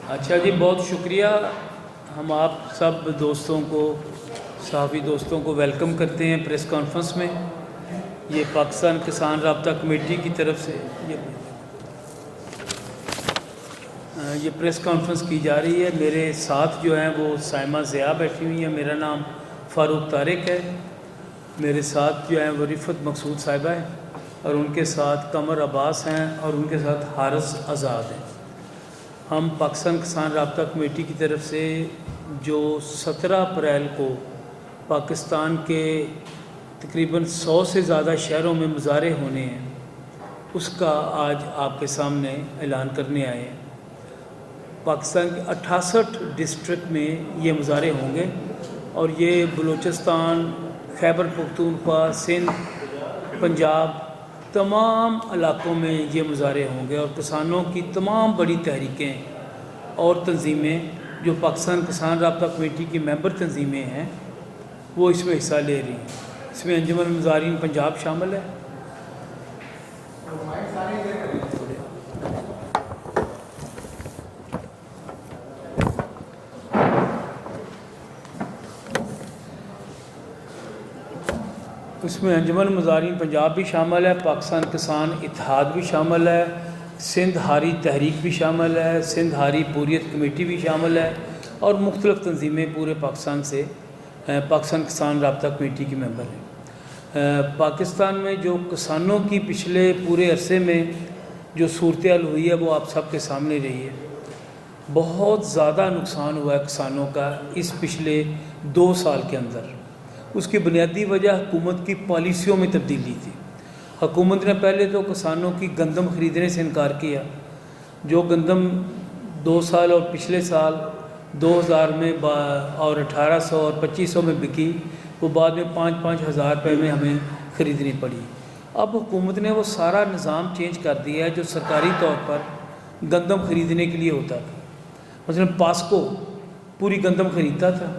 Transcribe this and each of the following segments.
اچھا جی، بہت شکریہ. ہم آپ سب دوستوں کو، صحافی دوستوں کو ویلکم کرتے ہیں پریس کانفرنس میں. یہ پاکستان کسان رابطہ کمیٹی کی طرف سے یہ پریس کانفرنس کی جا رہی ہے. میرے ساتھ جو ہیں وہ سائمہ ضیاء بیٹھی ہوئی ہیں. میرا نام فاروق طارق ہے. میرے ساتھ جو ہیں وہ رفت مقصود صاحبہ ہیں، اور ان کے ساتھ قمر عباس ہیں، اور ان کے ساتھ حارث آزاد ہیں. ہم پاکستان کسان رابطہ کمیٹی کی طرف سے جو 17 اپریل کو پاکستان کے تقریباً 100 سے زیادہ شہروں میں مظاہرے ہونے ہیں، اس کا آج آپ کے سامنے اعلان کرنے آئے ہیں. پاکستان کے 68 ڈسٹرکٹ میں یہ مظاہرے ہوں گے، اور یہ بلوچستان، خیبر پختونخوا، سندھ، پنجاب، تمام علاقوں میں یہ مظاہرے ہوں گے. اور کسانوں کی تمام بڑی تحریکیں اور تنظیمیں جو پاکستان کسان رابطہ کمیٹی کی ممبر تنظیمیں ہیں، وہ اس میں حصہ لے رہی ہیں. اس میں انجمن مظاہرین پنجاب شامل ہے. اس میں انجمن مظاہرین پنجاب بھی شامل ہے، پاکستان کسان اتحاد بھی شامل ہے، سندھ ہاری تحریک بھی شامل ہے، سندھ ہاری بوریت کمیٹی بھی شامل ہے، اور مختلف تنظیمیں پورے پاکستان سے پاکستان کسان رابطہ کمیٹی کی ممبر ہیں. پاکستان میں جو کسانوں کی پچھلے پورے عرصے میں جو صورتحال ہوئی ہے وہ آپ سب کے سامنے رہی ہے. بہت زیادہ نقصان ہوا ہے کسانوں کا اس پچھلے 2 سال کے اندر. اس کی بنیادی وجہ حکومت کی پالیسیوں میں تبدیلی تھی. حکومت نے پہلے تو کسانوں کی گندم خریدنے سے انکار کیا. جو گندم 2 سال اور پچھلے سال 2000 میں اور 1800 اور 2500 میں بکی، وہ بعد میں 5-5 ہزار روپے میں ہمیں خریدنی پڑی. اب حکومت نے وہ سارا نظام چینج کر دیا ہے جو سرکاری طور پر گندم خریدنے کے لیے ہوتا تھا. مثلا پاسکو پوری گندم خریدتا تھا.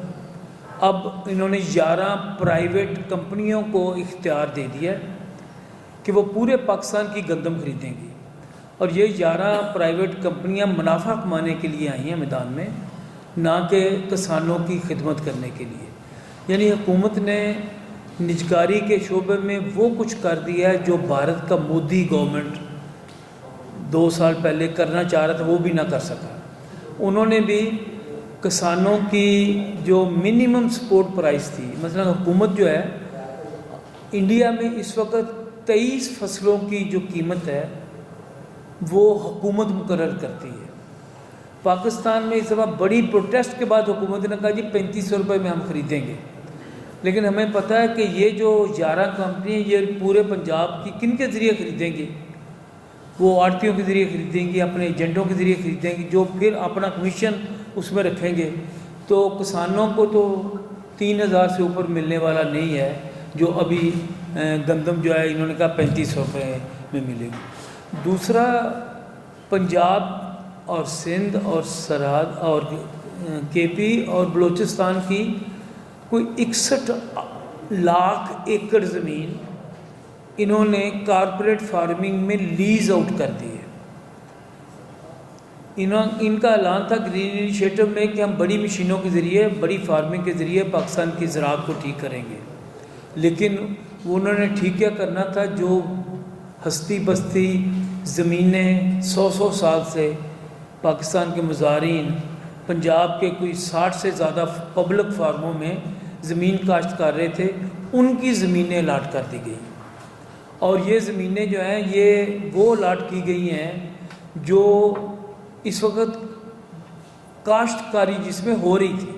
اب انہوں نے 11 پرائیویٹ کمپنیوں کو اختیار دے دیا کہ وہ پورے پاکستان کی گندم خریدیں گی. اور یہ 11 پرائیویٹ کمپنیاں منافع کمانے کے لیے آئی ہیں میدان میں، نہ کہ کسانوں کی خدمت کرنے کے لیے. یعنی حکومت نے نجکاری کے شعبے میں وہ کچھ کر دیا ہے جو بھارت کا مودی گورنمنٹ 2 سال پہلے کرنا چاہ رہا تھا، وہ بھی نہ کر سکا. انہوں نے بھی کسانوں کی جو منیمم سپورٹ پرائس تھی، مثلا حکومت جو ہے انڈیا میں اس وقت 23 فصلوں کی جو قیمت ہے وہ حکومت مقرر کرتی ہے. پاکستان میں اس دفعہ بڑی پروٹیسٹ کے بعد حکومت نے کہا جی 3500 روپے میں ہم خریدیں گے. لیکن ہمیں پتہ ہے کہ یہ جو 11 کمپنی یہ پورے پنجاب کی کن کے ذریعے خریدیں گی؟ وہ آڑتیوں کے ذریعے خریدیں گی، اپنے ایجنٹوں کے ذریعے خریدیں گی، جو پھر اپنا کمیشن اس میں رکھیں گے. تو کسانوں کو تو 3000 سے اوپر ملنے والا نہیں ہے. جو ابھی گندم جو ہے انہوں نے کہا 3500 روپے میں ملے گی. دوسرا، پنجاب اور سندھ اور سرحد اور کے پی اور بلوچستان کی کوئی 61 لاکھ ایکڑ زمین انہوں نے کارپوریٹ فارمنگ میں لیز آؤٹ کر دی ہے. ان کا اعلان تھا گرین انیشیٹو میں کہ ہم بڑی مشینوں کے ذریعے، بڑی فارمنگ کے ذریعے پاکستان کی زراعت کو ٹھیک کریں گے. لیکن وہ انہوں نے ٹھیک کیا کرنا تھا جو ہستی بستی زمینیں 100 سال سے پاکستان کے مزارعین پنجاب کے کوئی 60 سے زیادہ پبلک فارموں میں زمین کاشت کر رہے تھے، ان کی زمینیں الاٹ کر دی گئی. اور یہ زمینیں جو ہیں یہ وہ الاٹ کی گئی ہیں جو اس وقت کاشتکاری جس میں ہو رہی تھی.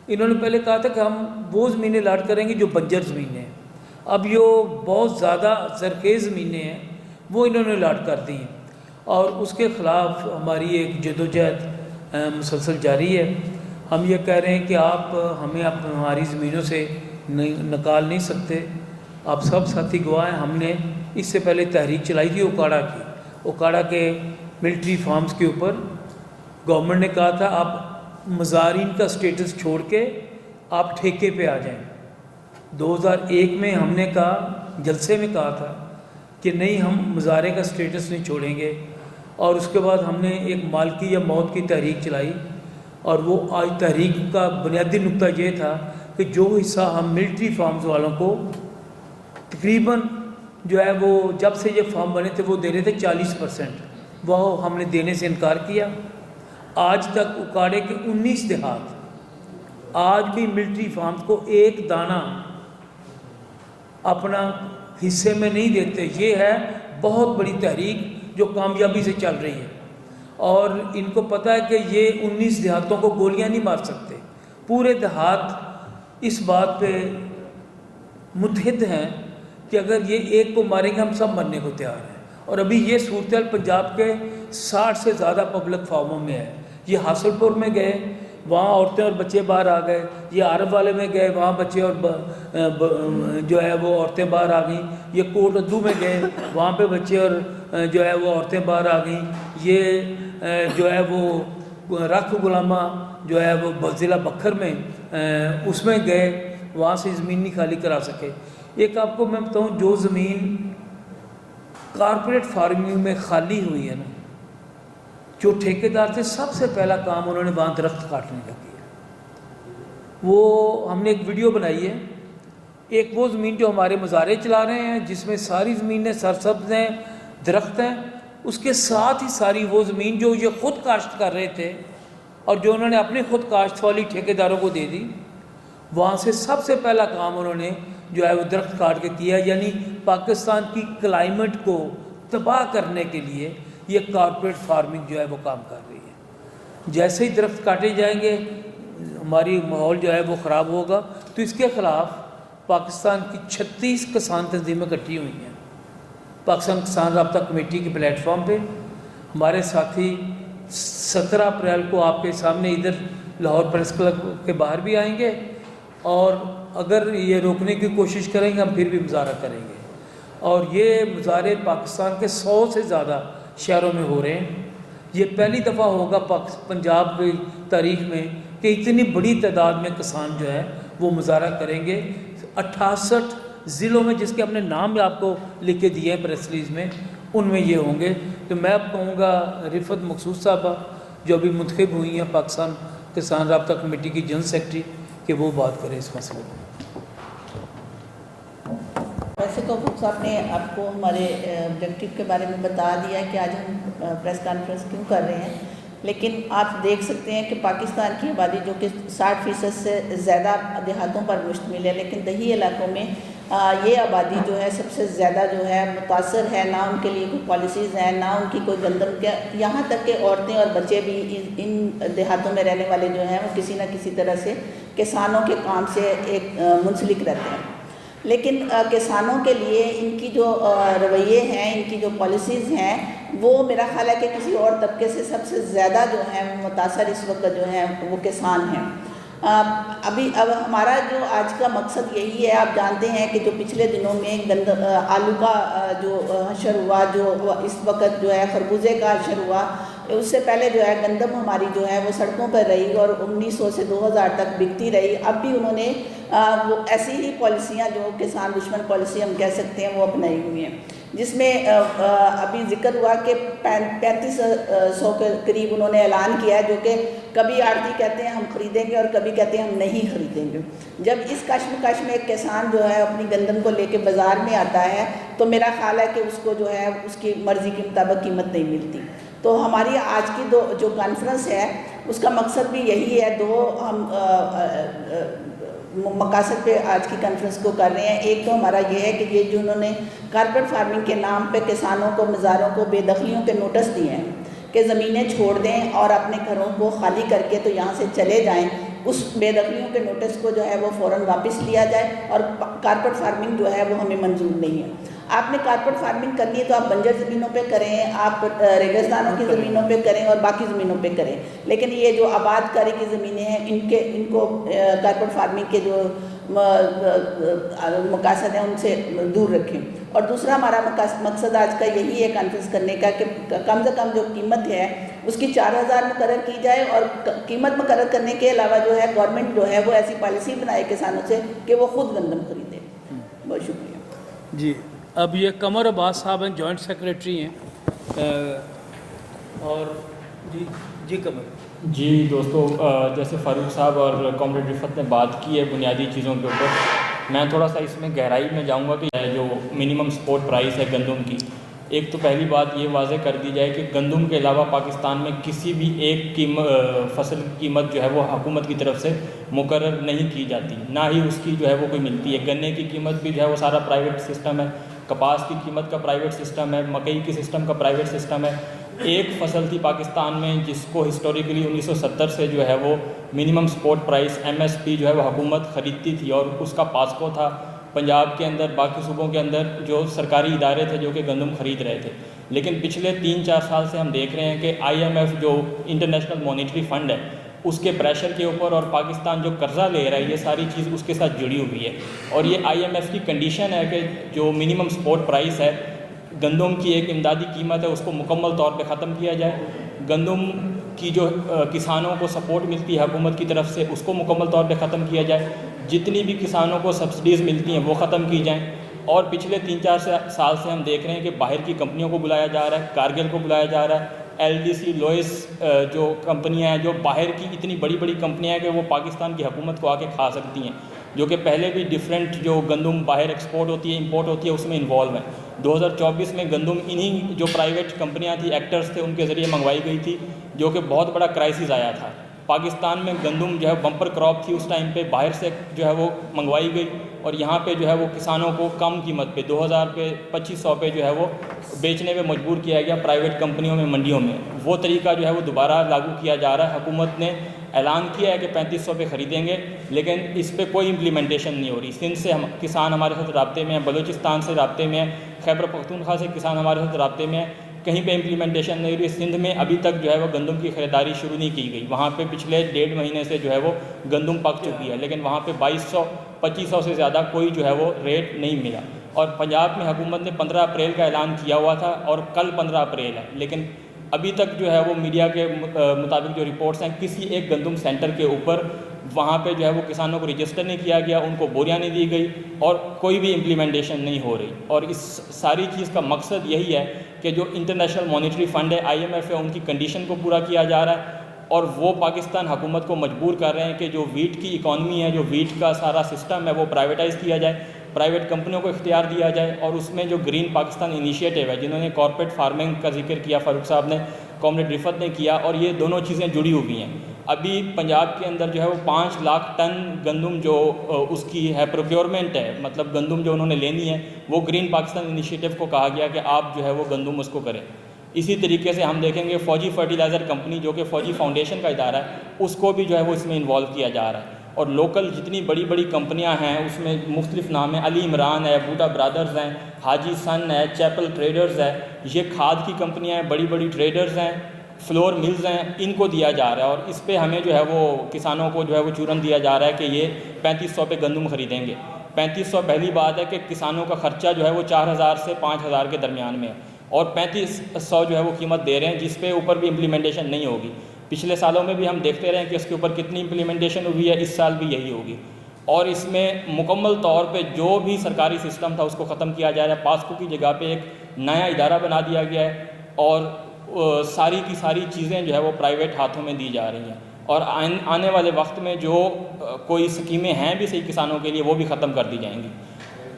انہوں نے پہلے کہا تھا کہ ہم وہ زمینیں الاٹ کریں گے جو بنجر زمینیں ہیں. اب یہ بہت زیادہ زرخیز زمینیں ہیں وہ انہوں نے الاٹ کر دی ہیں. اور اس کے خلاف ہماری ایک جدوجہد مسلسل جاری ہے. ہم یہ کہہ رہے ہیں کہ آپ ہمیں ہماری زمینوں سے نکال نہیں سکتے. آپ سب ساتھی گواہ ہیں. ہم نے اس سے پہلے تحریک چلائی تھی اوکاڑا کی. اوکاڑا کے ملٹری فارمز کے اوپر گورنمنٹ نے کہا تھا آپ مزارعین کا سٹیٹس چھوڑ کے آپ ٹھیکے پہ آ جائیں. 2001 میں ہم نے کہا، جلسے میں کہا تھا کہ نہیں ہم مظاہرے کا سٹیٹس نہیں چھوڑیں گے، اور اس کے بعد ہم نے ایک مالکی یا موت کی تحریک چلائی، اور وہ آج تحریک کا بنیادی نقطہ یہ تھا کہ جو حصہ ہم ملٹری فارمز والوں کو تقریباً جو ہے وہ جب سے یہ فارم بنے تھے وہ دے رہے تھے 40%، وہ ہم نے دینے سے انکار کیا۔ آج تک اکاڑے کے 19 دیہات آج بھی ملٹری فارمز کو ایک دانہ اپنا حصے میں نہیں دیتے۔ یہ ہے بہت بڑی تحریک جو کامیابی سے چل رہی ہے، اور ان کو پتہ ہے کہ یہ 19 دیہاتوں کو گولیاں نہیں مار سکتے۔ پورے دیہات اس بات پہ متحد ہیں کہ اگر یہ ایک کو ماریں گے ہم سب مرنے کو تیار ہیں۔ اور ابھی یہ صورتحال پنجاب کے 60 سے زیادہ پبلک فارموں میں ہے۔ یہ حاصل پور میں گئے، وہاں عورتیں اور بچے باہر آ گئے، یہ عرب والے میں گئے، وہاں بچے اور جو ہے وہ عورتیں باہر آ گئیں، یہ کوٹ ادو میں گئے، وہاں پہ بچے اور جو ہے وہ عورتیں باہر آ گئیں، یہ جو ہے وہ رکھ غلامہ جو ہے وہ ضلع بکھر میں اس میں گئے، وہاں سے زمین نہیں خالی کرا سکے۔ ایک آپ کو میں بتاؤں، جو زمین کارپوریٹ فارمنگ میں خالی ہوئی ہے نا، جو ٹھیکیدار تھے سب سے پہلا کام انہوں نے وہاں درخت کاٹنے کا کیا۔ وہ ہم نے ایک ویڈیو بنائی ہے، ایک وہ زمین جو ہمارے مظاہرے چلا رہے ہیں جس میں ساری زمینیں سرسبز ہیں، درخت ہیں، اس کے ساتھ ہی ساری وہ زمین جو یہ خود کاشت کر رہے تھے اور جو انہوں نے اپنے خود کاشت والی ٹھیکیداروں کو دے دی، وہاں سے سب سے پہلا کام انہوں نے جو ہے وہ درخت کاٹ کے کیا۔ یعنی پاکستان کی کلائمیٹ کو تباہ کرنے کے لیے یہ کارپوریٹ فارمنگ جو ہے وہ کام کر رہی ہے۔ جیسے ہی درخت کاٹے جائیں گے ہماری ماحول جو ہے وہ خراب ہوگا۔ تو اس کے خلاف پاکستان کی 36 کسان تنظیمیں اکٹھی ہوئی ہیں پاکستان کسان رابطہ کمیٹی کے پلیٹ فارم پہ۔ ہمارے ساتھی 17 اپریل کو آپ کے سامنے ادھر لاہور پریس کلب کے باہر بھی آئیں گے، اور اگر یہ روکنے کی کوشش کریں گے ہم پھر بھی مظاہرہ کریں گے۔ اور یہ مظاہرے پاکستان کے 100 سے زیادہ شہروں میں ہو رہے ہیں۔ یہ پہلی دفعہ ہوگا پنجاب کی تاریخ میں کہ اتنی بڑی تعداد میں کسان جو ہے وہ مظاہرہ کریں گے۔ 68 ضلعوں میں، جس کے ہم نے نام بھی آپ کو لکھ کے دیے ہیں پریس ریلیز میں، ان میں یہ ہوں گے۔ تو میں اب کہوں گا رفعت مقصود صاحبہ جو ابھی منتخب ہوئی ہیں پاکستان کسان رابطہ کمیٹی کی جنرل سیکرٹری، کہ وہ بات کریں اس مسئلے پر۔ ویسے تو صاحب نے آپ کو ہمارے آبجیکٹو کے بارے میں بتا دیا کہ آج ہم پریس کانفرنس کیوں کر رہے ہیں، لیکن آپ دیکھ سکتے ہیں کہ پاکستان کی آبادی جو کہ 60% سے زیادہ دیہاتوں پر مشتمل ہے، لیکن دیہی علاقوں میں یہ آبادی جو ہے سب سے زیادہ جو ہے متاثر ہے۔ نہ ان کے لیے کوئی پالیسیز ہیں، نہ ان کی کوئی گندم کے، یہاں تک کہ عورتیں اور بچے بھی ان دیہاتوں میں رہنے والے جو ہیں وہ کسی نہ کسی طرح سے کسانوں کے کام سے ایک منسلک رہتے ہیں۔ لیکن کسانوں کے لیے ان کی جو رویے ہیں، ان کی جو پالیسیز ہیں، وہ میرا خیال ہے کہ کسی اور طبقے سے سب سے زیادہ جو ہے متاثر اس وقت جو ہے وہ کسان ہیں۔ اب ہمارا جو آج کا مقصد یہی ہے، آپ جانتے ہیں کہ جو پچھلے دنوں میں آلو کا جو حشر ہوا، جو اس وقت جو ہے خربوزے کا حشر ہوا، اس سے پہلے جو ہے گندم ہماری جو ہے وہ سڑکوں پر رہی اور 1900 سے 2000 تک بکتی رہی۔ اب بھی انہوں نے وہ ایسی ہی پالیسیاں جو کسان دشمن پالیسی ہم کہہ سکتے ہیں وہ اپنائی ہوئی ہیں، جس میں ابھی ذکر ہوا کہ 3500 کے قریب انہوں نے اعلان کیا ہے، جو کہ کبھی آڑتی کہتے ہیں ہم خریدیں گے اور کبھی کہتے ہیں ہم نہیں خریدیں گے۔ جب اس کشمکش میں ایک کسان جو ہے اپنی گندم کو لے کے بازار میں آتا ہے تو میرا خیال ہے کہ اس کو جو ہے اس کی مرضی کے مطابق قیمت نہیں ملتی۔ تو ہماری آج کی جو کانفرنس ہے اس کا مقصد بھی یہی ہے، دو ہم مقاصد پہ آج کی کانفرنس کو کر رہے ہیں۔ ایک تو ہمارا یہ ہے کہ یہ جو انہوں نے کارپوریٹ فارمنگ کے نام پہ کسانوں کو، مزاروں کو بے دخلیوں کے نوٹس دیے ہیں کہ زمینیں چھوڑ دیں اور اپنے گھروں کو خالی کر کے تو یہاں سے چلے جائیں، اس بے دخلیوں کے نوٹس کو جو ہے وہ فوراً واپس لیا جائے، اور کارپوریٹ فارمنگ جو ہے وہ ہمیں منظور نہیں ہے۔ آپ نے کارپوریٹ فارمنگ کرنی ہے تو آپ بنجر زمینوں پہ کریں، آپ ریگستانوں کی زمینوں پہ کریں اور باقی زمینوں پہ کریں، لیکن یہ جو آباد کاری کی زمینیں ہیں ان کو کارپوریٹ فارمنگ کے جو مقاصد ہیں ان سے دور رکھیں۔ اور دوسرا ہمارا مقصد آج کا یہی ہے کانفرنس کرنے کا کہ کم سے کم جو قیمت ہے اس کی 4000 مقرر کی جائے، اور قیمت مقرر کرنے کے علاوہ جو ہے گورنمنٹ جو ہے وہ ایسی پالیسی بنائے کسانوں سے کہ وہ خود گندم خریدے۔ بہت شکریہ۔ جی اب یہ قمر عباس صاحب ہیں، جوائنٹ سیکریٹری ہیں، اور جی قمر۔ جی دوستو، جیسے فاروق صاحب اور کامریڈ رفت نے بات کی ہے بنیادی چیزوں کے اوپر، میں تھوڑا سا اس میں گہرائی میں جاؤں گا کہ جو منیمم سپورٹ پرائس ہے گندم کی، ایک تو پہلی بات یہ واضح کر دی جائے کہ گندم کے علاوہ پاکستان میں کسی بھی ایک فصل کی قیمت جو ہے وہ حکومت کی طرف سے مقرر نہیں کی جاتی، نہ ہی اس کی جو ہے وہ کوئی ملتی ہے۔ گنے کی قیمت بھی جو ہے وہ سارا پرائیویٹ سسٹم ہے، کپاس کی قیمت کا پرائیویٹ سسٹم ہے، مکئی کی سسٹم کا پرائیویٹ سسٹم ہے۔ ایک فصل تھی پاکستان میں جس کو ہسٹوریکلی 1970 سے جو ہے وہ منیمم سپورٹ پرائس MSP جو ہے وہ حکومت خریدتی تھی، اور اس کا پاسکو تھا پنجاب کے اندر، باقی صوبوں کے اندر جو سرکاری ادارے تھے جو کہ گندم خرید رہے تھے۔ لیکن پچھلے 3-4 سال سے ہم دیکھ رہے ہیں کہ IMF جو انٹرنیشنل مانیٹری فنڈ ہے اس کے پریشر کے اوپر، اور پاکستان جو قرضہ لے رہا ہے، یہ ساری چیز اس کے ساتھ جڑی ہوئی ہے، اور یہ IMF کی کنڈیشن ہے کہ جو منیمم سپورٹ پرائس ہے گندم کی ایک امدادی قیمت ہے اس کو مکمل طور پہ ختم کیا جائے، گندم کی جو کسانوں کو سپورٹ ملتی ہے حکومت کی طرف سے اس کو مکمل طور پہ ختم کیا جائے، جتنی بھی کسانوں کو سبسڈیز ملتی ہیں وہ ختم کی جائیں۔ اور پچھلے 3-4 سال سے ہم دیکھ رہے ہیں کہ باہر کی کمپنیوں کو بلایا جا رہا ہے، کارگل کو بلایا جا رہا ہے، LDC لوئس جو کمپنیاں ہیں، جو باہر کی اتنی بڑی بڑی کمپنیاں ہیں کہ وہ پاکستان کی حکومت کو آ کے کھا سکتی ہیں، جو کہ پہلے بھی ڈیفرنٹ جو گندم باہر ایکسپورٹ ہوتی ہے امپورٹ ہوتی ہے اس میں انوالو ہیں۔ 2024 میں گندم انہی جو پرائیویٹ کمپنیاں تھیں، ایکٹرز تھے، ان کے ذریعے منگوائی گئی تھی، جو کہ بہت بڑا کرائسس آیا تھا۔ پاکستان میں گندم جو ہے بمپر کراپ تھی اس ٹائم پہ، باہر سے جو ہے وہ منگوائی گئی، اور یہاں پہ جو ہے وہ کسانوں کو کم قیمت پہ 2000 پہ 2500 پہ جو ہے وہ بیچنے پہ مجبور کیا گیا پرائیویٹ کمپنیوں میں، منڈیوں میں۔ وہ طریقہ جو ہے وہ دوبارہ لاگو کیا جا رہا ہے، حکومت نے اعلان کیا ہے کہ 3500 پہ خریدیں گے، لیکن اس پہ کوئی امپلیمنٹیشن نہیں ہو رہی۔ سندھ سے کسان ہمارے ساتھ رابطے میں ہیں، بلوچستان سے رابطے میں ہیں، خیبر پختونخوا سے کسان ہمارے ساتھ رابطے میں ہیں، کہیں پہ امپلیمنٹیشن نہیں ہو رہی۔ سندھ میں ابھی تک جو ہے وہ گندم کی خریداری شروع نہیں کی گئی، وہاں پہ پچھلے 1.5 مہینے سے جو ہے وہ گندم پک چکی ہے، لیکن وہاں پہ 2200-2500 سے زیادہ کوئی جو ہے وہ ریٹ نہیں ملا۔ اور پنجاب میں حکومت نے 15 اپریل کا اعلان کیا ہوا تھا، اور کل 15 اپریل ہے، لیکن ابھی تک جو ہے وہ میڈیا کے مطابق جو رپورٹس ہیں، کسی ایک گندم سینٹر کے اوپر وہاں پہ جو ہے وہ کسانوں کو رجسٹر نہیں کیا گیا، ان کو بوریاں نہیں دی گئی، اور کوئی بھی امپلیمنٹیشن نہیں ہو رہی۔ اور اس ساری چیز کا مقصد یہی ہے کہ جو انٹرنیشنل مانیٹری فنڈ ہے، IMF ہے، ان کی کنڈیشن کو پورا کیا جا رہا ہے، اور وہ پاکستان حکومت کو مجبور کر رہے ہیں کہ جو ویٹ کی اکانومی ہے، جو ویٹ کا سارا سسٹم ہے، وہ پرائیویٹائز کیا جائے، پرائیویٹ کمپنیوں کو اختیار دیا جائے، اور اس میں جو گرین پاکستان انیشیٹو ہے، جنہوں نے کارپوریٹ فارمنگ کا ذکر کیا، فاروق صاحب نے، کامریڈ رفت نے کیا، اور یہ دونوں چیزیں جڑی ہوئی ہیں۔ ابھی پنجاب کے اندر جو ہے وہ 5 لاکھ ٹن گندم جو اس کی ہے پروکیورمنٹ ہے، مطلب گندم جو انہوں نے لینی ہے، وہ گرین پاکستان انیشیٹو کو کہا گیا کہ آپ جو ہے وہ گندم اس کو کریں۔ اسی طریقے سے ہم دیکھیں گے فوجی فرٹیلائزر کمپنی جو کہ فوجی فاؤنڈیشن کا ادارہ ہے، اس کو بھی جو ہے وہ اس میں انوالو کیا جا رہا ہے، اور لوکل جتنی بڑی بڑی کمپنیاں ہیں اس میں مختلف نام ہیں، علی عمران ہے، بوٹا برادرز ہیں، حاجی سن ہے، چیپل ٹریڈرز ہے، یہ کھاد کی کمپنیاں ہیں، بڑی بڑی ٹریڈرز ہیں، فلور ملز ہیں، ان کو دیا جا رہا ہے، اور اس پہ ہمیں جو ہے وہ کسانوں کو جو ہے وہ چورن دیا جا رہا ہے کہ یہ 3500 پہ گندم خریدیں گے۔ 3500 پہلی بات ہے کہ کسانوں کا خرچہ جو ہے وہ 4000 سے 5000 کے درمیان میں ہے، اور 3500 جو ہے وہ قیمت دے رہے ہیں، جس پہ اوپر بھی امپلیمنٹیشن نہیں ہوگی۔ پچھلے سالوں میں بھی ہم دیکھتے رہے ہیں کہ اس کے اوپر کتنی امپلیمنٹیشن ہوئی ہے، اس سال بھی یہی ہوگی، اور اس میں مکمل طور پہ جو بھی سرکاری سسٹم تھا اس کو ختم کیا جا رہا ہے۔ پاسکو کی جگہ پہ ایک نیا ادارہ بنا دیا گیا ہے، اور ساری کی ساری چیزیں جو ہے وہ پرائیویٹ ہاتھوں میں دی جا رہی ہیں، اور آنے والے وقت میں جو کوئی اسکیمیں ہیں بھی صحیح کسانوں کے لیے وہ بھی ختم کر دی جائیں گی۔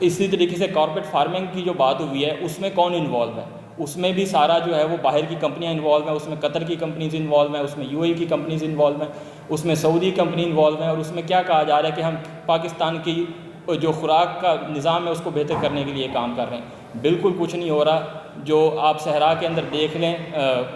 اسی طریقے سے کارپوریٹ فارمنگ کی جو بات ہوئی ہے اس میں کون انوالو ہے؟ اس میں بھی سارا جو ہے وہ باہر کی کمپنیاں انوالو ہیں، اس میں قطر کی کمپنیز انوالو ہیں، اس میں UAE کی کمپنیز انوالو ہیں، اس میں سعودی کمپنی انوالو ہیں، اور اس میں کیا کہا جا رہا ہے کہ ہم پاکستان کی جو خوراک کا نظام ہے اس کو بہتر کرنے کے لیے کام کر رہے ہیں۔ بالکل کچھ نہیں ہو رہا۔ جو آپ صحرا کے اندر دیکھ لیں،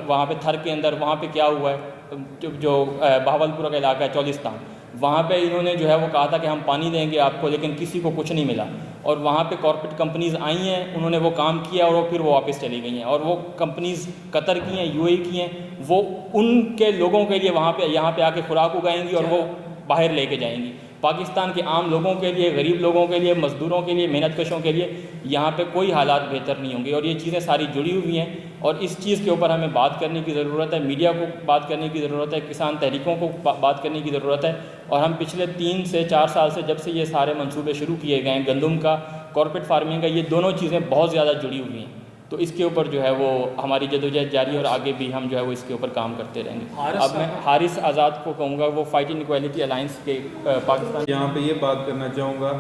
وہاں پہ تھر کے اندر وہاں پہ کیا ہوا ہے، جو بہاولپور کا علاقہ ہے چولستان، وہاں پہ انہوں نے جو ہے وہ کہا تھا کہ ہم پانی دیں گے آپ کو، لیکن کسی کو کچھ نہیں ملا، اور وہاں پہ کارپوریٹ کمپنیز آئی ہیں، انہوں نے وہ کام کیا اور پھر وہ واپس چلی گئی ہیں، اور وہ کمپنیز قطر کی ہیں، UAE کی ہیں، وہ ان کے لوگوں کے لیے وہاں پہ یہاں پہ آ کے خوراک اگائیں گی اور وہ باہر لے کے جائیں گی۔ پاکستان کے عام لوگوں کے لیے، غریب لوگوں کے لیے، مزدوروں کے لیے، محنت کشوں کے لیے یہاں پہ کوئی حالات بہتر نہیں ہوں گے، اور یہ چیزیں ساری جڑی ہوئی ہیں، اور اس چیز کے اوپر ہمیں بات کرنے کی ضرورت ہے، میڈیا کو بات کرنے کی ضرورت ہے، کسان تحریکوں کو بات کرنے کی ضرورت ہے، اور ہم پچھلے 3 سے 4 سال سے جب سے یہ سارے منصوبے شروع کیے گئے ہیں گندم کا کارپوریٹ فارمنگ ہے، یہ دونوں چیزیں بہت زیادہ جڑی ہوئی ہیں. تو اس کے اوپر جو ہے وہ ہماری جدوجہد جاری ہے اور آگے بھی ہم جو ہے وہ اس کے اوپر کام کرتے رہیں گے. اب میں حارث آزاد کو کہوں گا، وہ فائٹ انیکویلٹی الائنس کے پاکستان. یہاں پہ یہ بات کرنا چاہوں گا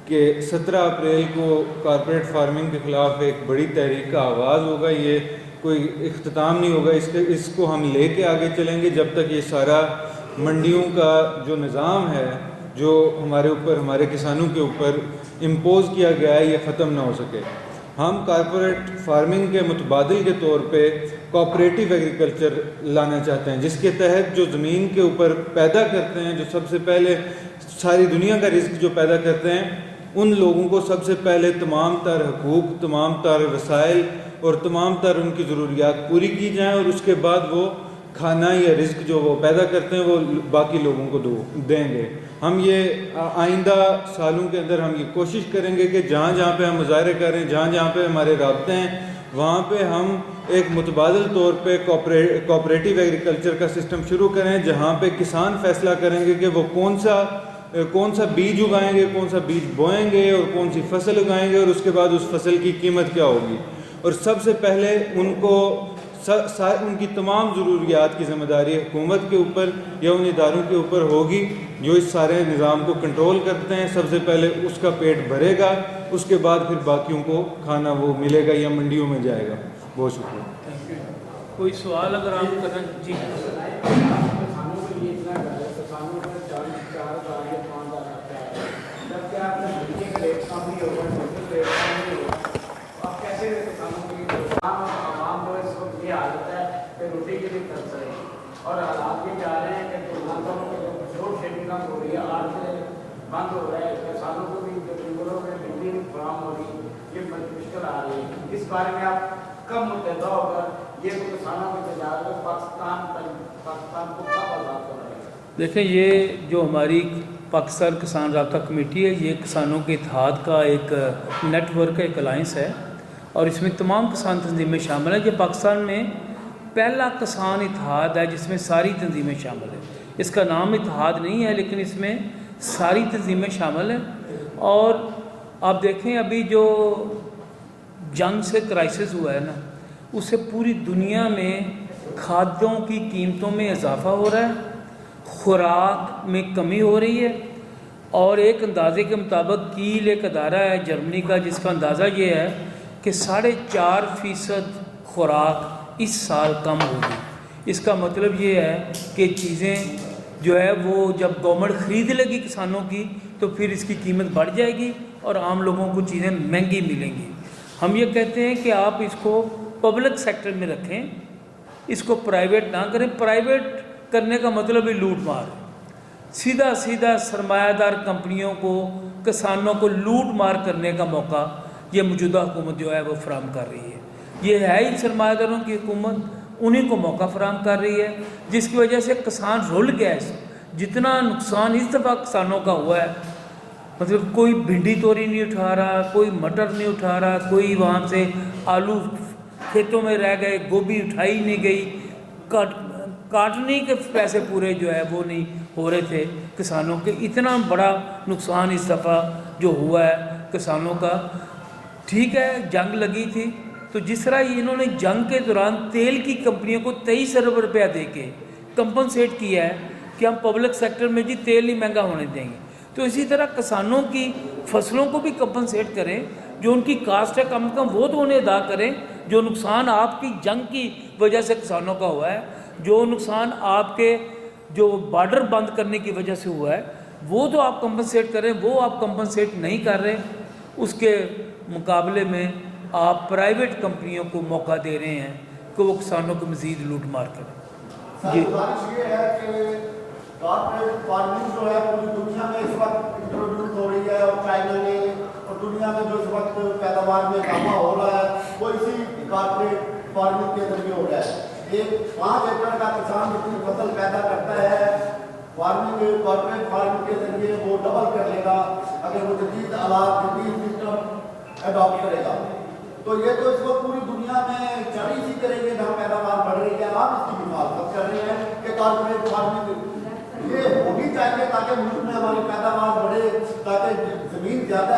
کہ 17 اپریل کو کارپوریٹ فارمنگ کے خلاف ایک بڑی تحریک کا آغاز ہوگا. یہ کوئی اختتام نہیں ہوگا، اس کو ہم لے کے آگے چلیں گے جب تک یہ سارا منڈیوں کا جو نظام ہے جو ہمارے اوپر، ہمارے کسانوں کے اوپر امپوز کیا گیا ہے، یہ ختم نہ ہو سکے. ہم کارپوریٹ فارمنگ کے متبادل کے طور پہ کوآپریٹیو ایگریکلچر لانا چاہتے ہیں، جس کے تحت جو زمین کے اوپر پیدا کرتے ہیں، جو سب سے پہلے ساری دنیا کا رزق جو پیدا کرتے ہیں، ان لوگوں کو سب سے پہلے تمام تر حقوق، تمام تر وسائل اور تمام تر ان کی ضروریات پوری کی جائیں، اور اس کے بعد وہ کھانا یا رزق جو وہ پیدا کرتے ہیں وہ باقی لوگوں کو دیں گے. ہم یہ آئندہ سالوں کے اندر ہم یہ کوشش کریں گے کہ جہاں جہاں پہ ہم مظاہرے کر رہے ہیں، جہاں جہاں پہ ہمارے رابطے ہیں، وہاں پہ ہم ایک متبادل طور پہ کوآپریٹیو ایگریکلچر کا سسٹم شروع کریں، جہاں پہ کسان فیصلہ کریں گے کہ وہ کون سا بیج اگائیں گے، کون سا بیج بوئیں گے اور کون سی فصل اگائیں گے، اور اس کے بعد اس فصل کی قیمت کیا ہوگی. اور سب سے پہلے ان کی تمام ضروریات کی ذمہ داری حکومت کے اوپر یا ان اداروں کے اوپر ہوگی جو اس سارے نظام کو کنٹرول کرتے ہیں. سب سے پہلے اس کا پیٹ بھرے گا، اس کے بعد پھر باقیوں کو کھانا وہ ملے گا یا منڈیوں میں جائے گا. بہت شکریہ. کوئی سوال اگر آپ کریں؟ جی روٹی کے لیے ترس رہے ہیں اور حالات یہ چاہ رہے ہیں کہ دکانداروں کو لوڈ شیڈنگ کم ہو رہی ہے، آج سے بند ہو رہا ہے، کسانوں کو بھی جنگلوں میں بجلی فراہم ہو رہی ہے، یہ مشکل آ رہی ہے. اس بارے میں آپ کب متحدہ ہو کر یہ کسانوں کے تجارت پاکستان کو کب آزاد کر رہے ہیں؟ دیکھیں، یہ جو ہماری پاکستان کسان رابطہ کمیٹی ہے، یہ کسانوں کے اتحاد کا ایک نیٹ ورک ہے، ایک الائنس ہے، اور اس میں تمام کسان تنظیمیں شامل ہیں. یہ پاکستان میں پہلا کسان اتحاد ہے جس میں ساری تنظیمیں شامل ہیں. اس کا نام اتحاد نہیں ہے لیکن اس میں ساری تنظیمیں شامل ہیں. اور آپ دیکھیں ابھی جو جنگ سے کرائسس ہوا ہے نا، اس سے پوری دنیا میں کھادوں کی قیمتوں میں اضافہ ہو رہا ہے، خوراک میں کمی ہو رہی ہے. اور ایک اندازے کے مطابق کیل ایک ادارہ ہے جرمنی کا جس کا اندازہ یہ ہے کہ 4.5% خوراک اس سال کم ہوگی. اس کا مطلب یہ ہے کہ چیزیں جو ہے وہ جب گورنمنٹ خرید لے گی کسانوں کی تو پھر اس کی قیمت بڑھ جائے گی اور عام لوگوں کو چیزیں مہنگی ملیں گی. ہم یہ کہتے ہیں کہ آپ اس کو پبلک سیکٹر میں رکھیں، اس کو پرائیویٹ نہ کریں. پرائیویٹ کرنے کا مطلب ہی لوٹ مار ہے. سیدھا سرمایہ دار کمپنیوں کو، کسانوں کو لوٹ مار کرنے کا موقع یہ موجودہ حکومت جو ہے وہ فراہم کر رہی ہے. یہ ہے ہی سرمایہ داروں کی حکومت، انہیں کو موقع فراہم کر رہی ہے، جس کی وجہ سے کسان رول گیا ہے. جتنا نقصان اس دفعہ کسانوں کا ہوا ہے، مطلب کوئی بھنڈی توری نہیں اٹھا رہا، کوئی مٹر نہیں اٹھا رہا، کوئی وہاں سے آلو کھیتوں میں رہ گئے، گوبھی اٹھائی نہیں گئی، کاٹنے کے پیسے پورے جو ہے وہ نہیں ہو رہے تھے کسانوں کے. اتنا بڑا نقصان اس دفعہ جو ہوا ہے کسانوں کا. ٹھیک ہے جنگ لگی تھی تو جس طرح انہوں نے جنگ کے دوران تیل کی کمپنیوں کو 23 ارب روپیہ دے کے کمپنسیٹ کیا ہے کہ ہم پبلک سیکٹر میں جی تیل نہیں مہنگا ہونے دیں گے، تو اسی طرح کسانوں کی فصلوں کو بھی کمپنسیٹ کریں، جو ان کی کاسٹ ہے کم وہ تو انہیں ادا کریں. جو نقصان آپ کی جنگ کی وجہ سے کسانوں کا ہوا ہے، جو نقصان آپ کے جو بارڈر بند کرنے کی وجہ سے ہوا ہے وہ تو آپ کمپنسیٹ کریں. وہ آپ کمپنسیٹ نہیں کر رہے، اس کے مقابلے میں آپ پرائیویٹ کمپنیوں کو موقع دے رہے ہیں کہ وہ کسانوں کو مزید لوٹ مار کریں. سر گزارش یہ ہے کہ کارپوریٹ فارمنگ جو ہے پوری دنیا میں اس وقت انٹروڈیوس ہو رہی ہے، اور چائنا نے اور دنیا میں جو اس وقت پیداوار میں اضافہ ہو رہا ہے وہ اسی کارپوریٹ فارمنگ کے ذریعے ہو رہا ہے. ایک 5 ایکڑ کا کسان جتنی فصل پیدا کرتا ہے فارمنگ کارپوریٹ فارمنگ کے ذریعے وہ ڈبل کر لے گا اگر وہ جدید آلات جدید سسٹم اڈاپٹ کرے گا. تو یہ تو اس کو پوری دنیا میں چڑھی سی کریں گے جہاں پیداوار بڑھ رہی ہے. آپ اس کی مخالفت کر رہے ہیں کہ کارپوریٹ فارمنگ یہ ہونی چاہیے تاکہ ملک میں ہماری پیداوار بڑھے، تاکہ زمین زیادہ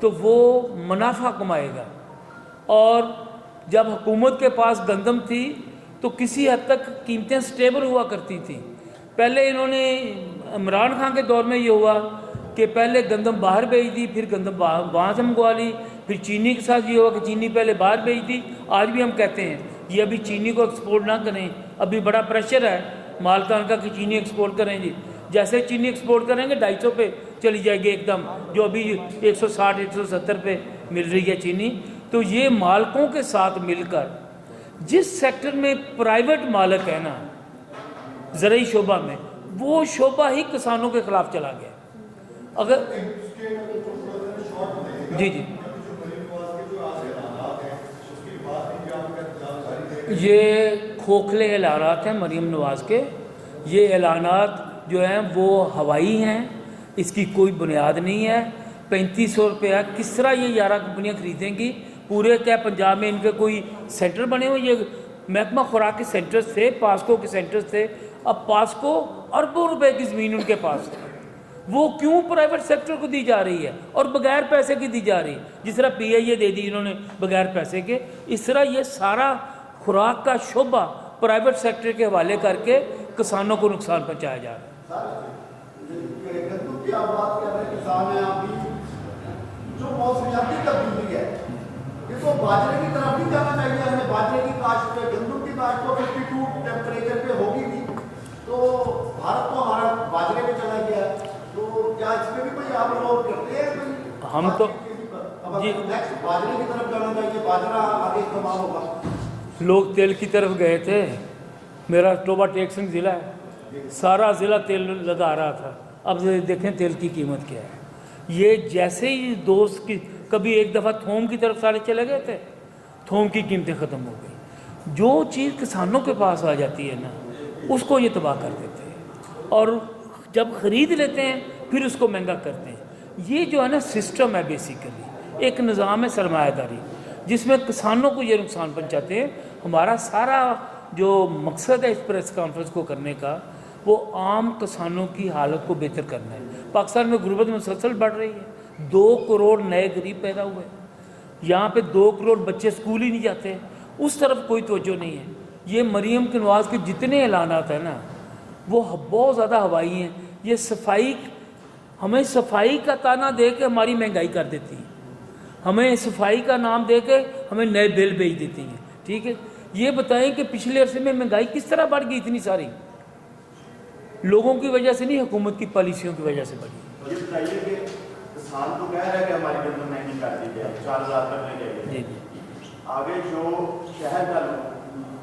تو وہ منافع کمائے گا. اور جب حکومت کے پاس گندم تھی تو کسی حد تک قیمتیں سٹیبل ہوا کرتی تھیں. پہلے انہوں نے عمران خان کے دور میں یہ ہوا کہ پہلے گندم باہر بھیج دی, پھر گندم وہاں سے منگوا لی, پھر چینی کے ساتھ یہ ہوا کہ چینی پہلے باہر بھیج دی. آج بھی ہم کہتے ہیں یہ ابھی چینی کو ایکسپورٹ نہ کریں, ابھی بڑا پریشر ہے مالکان کا کہ چینی ایکسپورٹ کریں. جی جیسے چینی ایکسپورٹ کریں گے 250 پہ چلی جائے گی ایک دم, جو ابھی 160 170 پہ مل رہی ہے چینی. تو یہ مالکوں کے ساتھ مل کر جس سیکٹر میں پرائیویٹ مالک ہے نا زرعی شعبہ میں, وہ شعبہ ہی کسانوں کے خلاف چلا گیا. اگر جی جی یہ کھوکھلے اعلانات ہیں مریم نواز کے. یہ اعلانات جو ہیں وہ ہوائی ہیں, اس کی کوئی بنیاد نہیں ہے. 3500 روپیہ کس طرح یہ 11 کمپنیاں خریدیں گی؟ پورے کیا پنجاب میں ان کے کوئی سینٹر بنے ہوئے؟ یہ محکمہ خوراک کے سینٹرز تھے, پاسکو کے سینٹرز تھے. اب پاسکو اربوں روپے کی زمین ان کے پاس ہے, وہ کیوں پرائیویٹ سیکٹر کو دی جا رہی ہے اور بغیر پیسے کی دی جا رہی ہے؟ جس طرح پی آئی اے دے دی انہوں نے بغیر پیسے کے, اس طرح یہ سارا خوراک کا شعبہ پرائیویٹ سیکٹر کے حوالے کر کے کسانوں کو نقصان پہنچایا جا رہا ہے. گندم کی آپ بات کر رہے ہیں, کسان ہیں آپ بھی, جو موسمیاتی تبدیلی ہے اس کو باجرے کی طرف بھی جانا چاہیے. ہمیں باجرے کی کاشت پہ, گندم کی کاشت کو 52 ٹیمپریچر پہ ہوگی بھی, تو بھارت تو ہمارا باجرے پہ چلا گیا ہے. تو کیا اس میں بھی کوئی آپ لوگ کرتے ہیں؟ ہم تو جی باجرے کی طرف جانا چاہیے, باجرا آگے استعمال ہوگا. لوگ تیل کی طرف گئے تھے. میرا ٹوبا ٹیک سنگھ ضلع ہے, سارا ضلع تیل لگا رہا تھا. اب دیکھیں تیل کی قیمت کیا ہے. یہ جیسے ہی دوست کی کبھی ایک دفعہ تھوم کی طرف سارے چلے گئے تھے, تھوم کی قیمتیں ختم ہو گئی. جو چیز کسانوں کے پاس آ جاتی ہے نا اس کو یہ تباہ کر دیتے ہیں, اور جب خرید لیتے ہیں پھر اس کو مہنگا کرتے ہیں. یہ جو ہے نا سسٹم ہے, بیسیکلی ایک نظام ہے سرمایہ داری جس میں کسانوں کو یہ نقصان پہنچاتے ہیں. ہمارا سارا جو مقصد ہے اس پریس کانفرنس کو کرنے کا وہ عام کسانوں کی حالت کو بہتر کرنا ہے. پاکستان میں غربت مسلسل بڑھ رہی ہے, 2 کروڑ نئے غریب پیدا ہوئے, یہاں پہ 2 کروڑ بچے اسکول ہی نہیں جاتے. اس طرف کوئی توجہ نہیں ہے. یہ مریم کے نواز کے جتنے اعلانات ہیں نا وہ بہت زیادہ ہوائی ہیں. یہ صفائی, ہمیں صفائی کا تانا دے کے ہماری مہنگائی کر دیتی ہے, ہمیں صفائی کا نام دے کے ہمیں نئے بل بھیج دیتی ہیں. ٹھیک ہے, یہ بتائیں کہ پچھلے عرصے میں مہنگائی کس طرح بڑھ گئی؟ اتنی ساری لوگوں کی وجہ سے نہیں, حکومت کی پالیسیوں کی وجہ سے بڑھی. یہ بتائیے کہ کسان تو کہہ رہا ہے کہ ہماری گندم مہنگی کر دی جائے, 4000 تک لے جائے. جی آگے جو شہر کا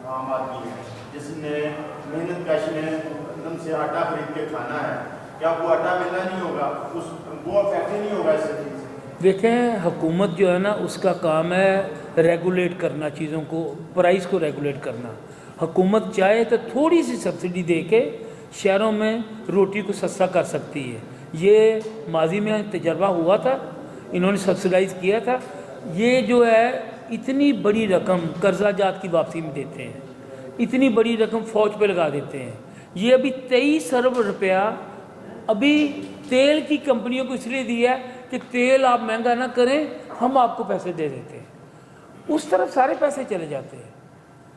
عام آدمی ہے جس نے محنت کش نے گندم سے آٹا خرید کے کھانا ہے, کیا وہ آٹا ملنا نہیں ہوگا, وہ افیکٹ ہی نہیں ہوگا اس چیز سے؟ دیکھیں حکومت جو ہے نا اس کا کام ہے ریگولیٹ کرنا, چیزوں کو, پرائز کو ریگولیٹ کرنا. حکومت چاہے تو تھوڑی سی سبسڈی دے کے شہروں میں روٹی کو سستا کر سکتی ہے. یہ ماضی میں تجربہ ہوا تھا, انہوں نے سبسڈائز کیا تھا. یہ جو ہے اتنی بڑی رقم قرضہ جات کی واپسی میں دیتے ہیں, اتنی بڑی رقم فوج پہ لگا دیتے ہیں. یہ ابھی 23 ارب روپیہ ابھی تیل کی کمپنیوں کو اس لیے دیا ہے کہ تیل آپ مہنگا نہ کریں, ہم آپ کو پیسے دے دیتے ہیں. اس طرف سارے پیسے چلے جاتے ہیں.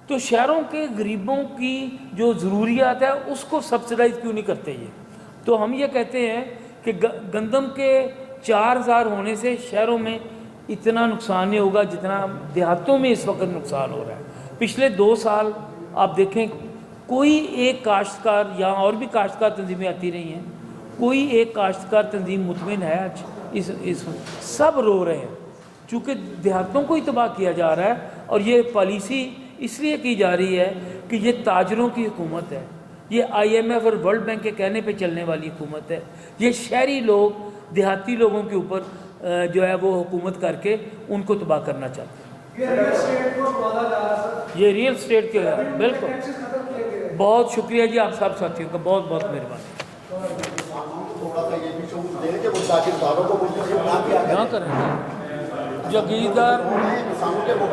تو شہروں کے غریبوں کی جو ضروریات ہے اس کو سبسڈائز کیوں نہیں کرتے یہ؟ تو ہم یہ کہتے ہیں کہ گندم کے 4000 ہونے سے شہروں میں اتنا نقصان نہیں ہوگا جتنا دیہاتوں میں اس وقت نقصان ہو رہا ہے. پچھلے 2 سال آپ دیکھیں کوئی ایک کاشتکار, یہاں اور بھی کاشتکار تنظیمیں آتی رہی ہیں, کوئی ایک کاشتکار تنظیم مطمئن ہے آج؟ اس سب رو رہے ہیں چونکہ دیہاتوں کو ہی تباہ کیا جا رہا ہے. اور یہ پالیسی اس لیے کی جا رہی ہے کہ یہ تاجروں کی حکومت ہے, یہ IMF اور ورلڈ بینک کے کہنے پہ چلنے والی حکومت ہے. یہ شہری لوگ, دیہاتی لوگوں کے اوپر جو ہے وہ حکومت کر کے ان کو تباہ کرنا چاہتے ہیں. یہ ریئل اسٹیٹ کے بالکل. بہت شکریہ جی آپ سب ساتھیوں کا, بہت بہت مہربانی. نہ کریں جاگیردار